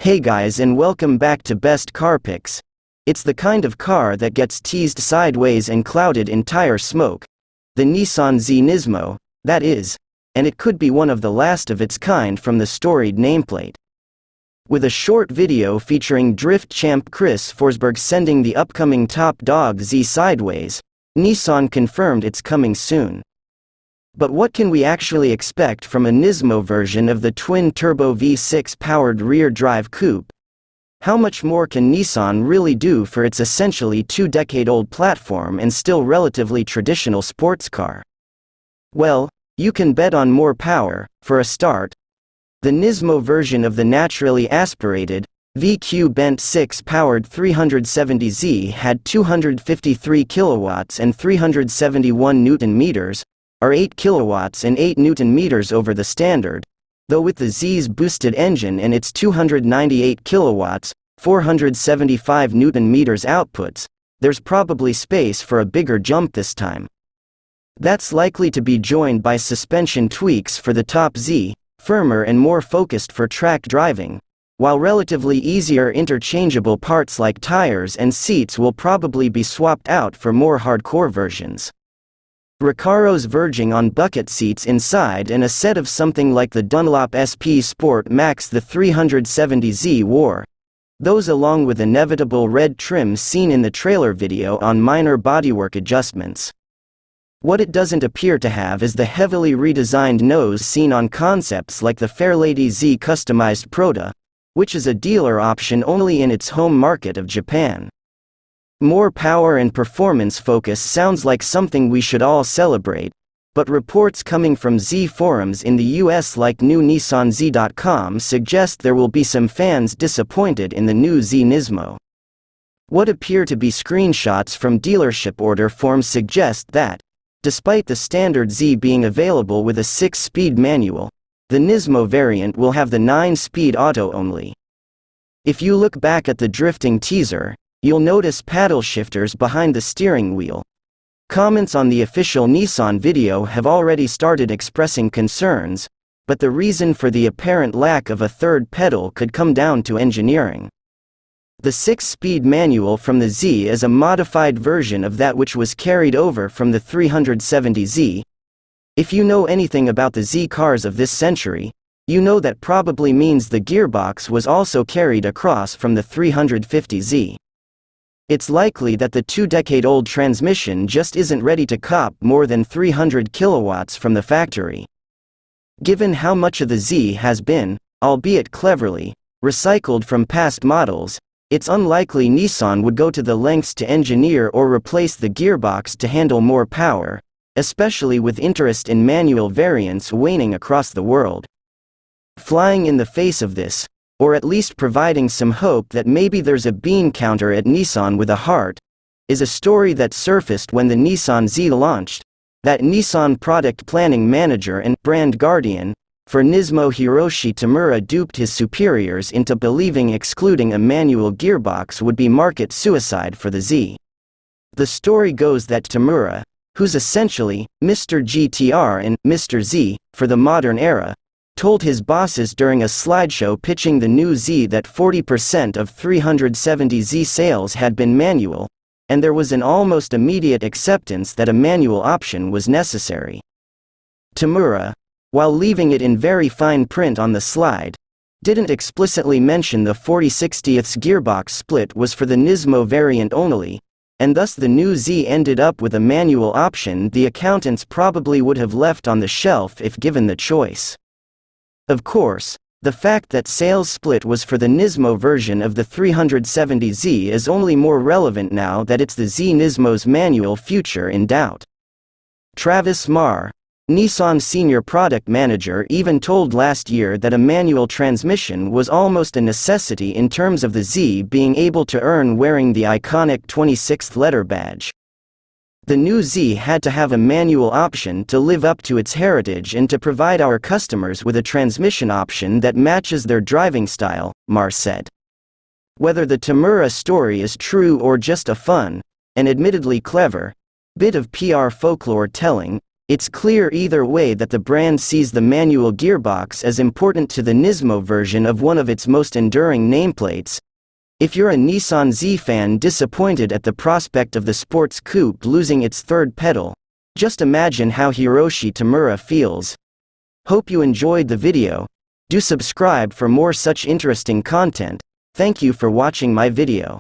Hey guys, and welcome back to Best Car Picks. It's the kind of car that gets teased sideways and clouded in tire smoke. The Nissan Z Nismo, that is. And it could be one of the last of its kind from the storied nameplate. With a short video featuring drift champ Chris Forsberg sending the upcoming top dog Z sideways, Nissan confirmed it's coming soon. But what can we actually expect from a Nismo version of the twin-turbo V6-powered rear-drive coupe? How much more can Nissan really do for its essentially two-decade-old platform and still relatively traditional sports car? Well, you can bet on more power, for a start. The Nismo version of the naturally aspirated, VQ Bent 6-powered 370Z had 253 kilowatts and 371 Nm, are 8 kilowatts and 8 Newton meters over the standard, though with the Z's boosted engine and its 298 kilowatts, 475 Newton meters outputs, there's probably space for a bigger jump this time. That's likely to be joined by suspension tweaks for the top Z, firmer and more focused for track driving, while relatively easier interchangeable parts like tires and seats will probably be swapped out for more hardcore versions. Recaro's verging on bucket seats inside and a set of something like the Dunlop SP Sport Max the 370Z wore. Those along with inevitable red trim seen in the trailer video on minor bodywork adjustments. What it doesn't appear to have is the heavily redesigned nose seen on concepts like the Fairlady Z customized Proda, which is a dealer option only in its home market of Japan. More power and performance focus sounds like something we should all celebrate, but reports coming from Z forums in the US like newnissanz.com suggest there will be some fans disappointed in the new Z Nismo. What appear to be screenshots from dealership order forms suggest that, despite the standard Z being available with a 6-speed manual, the Nismo variant will have the 9-speed auto only. If you look back at the drifting teaser, you'll notice paddle shifters behind the steering wheel. Comments on the official Nissan video have already started expressing concerns, but the reason for the apparent lack of a third pedal could come down to engineering. The 6-speed manual from the Z is a modified version of that which was carried over from the 370Z. If you know anything about the Z cars of this century, you know that probably means the gearbox was also carried across from the 350Z. It's likely that the two-decade-old transmission just isn't ready to cop more than 300 kilowatts from the factory. Given how much of the Z has been, albeit cleverly, recycled from past models, it's unlikely Nissan would go to the lengths to engineer or replace the gearbox to handle more power, especially with interest in manual variants waning across the world. Flying in the face of this, or at least providing some hope that maybe there's a bean counter at Nissan with a heart, is a story that surfaced when the Nissan Z launched. That Nissan product planning manager and brand guardian for Nismo Hiroshi Tamura duped his superiors into believing excluding a manual gearbox would be market suicide for the Z. The story goes that Tamura, who's essentially Mr. GTR and Mr. Z for the modern era, told his bosses during a slideshow pitching the new Z that 40% of 370Z sales had been manual, and there was an almost immediate acceptance that a manual option was necessary. Tamura, while leaving it in very fine print on the slide, didn't explicitly mention the 40/60ths gearbox split was for the Nismo variant only, and thus the new Z ended up with a manual option the accountants probably would have left on the shelf if given the choice. Of course, the fact that sales split was for the Nismo version of the 370Z is only more relevant now that it's the Z Nismo's manual future in doubt. Travis Marr, Nissan senior product manager, even told last year that a manual transmission was almost a necessity in terms of the Z being able to earn wearing the iconic 26th letter badge. The new Z had to have a manual option to live up to its heritage and to provide our customers with a transmission option that matches their driving style, Marr said. Whether the Tamura story is true or just a fun, and admittedly clever, bit of PR folklore telling, It's clear either way that the brand sees the manual gearbox as important to the Nismo version of one of its most enduring nameplates. If you're a Nissan Z fan disappointed at the prospect of the sports coupe losing its third pedal, just imagine how Hiroshi Tamura feels. Hope you enjoyed the video. Do subscribe for more such interesting content. Thank you for watching my video.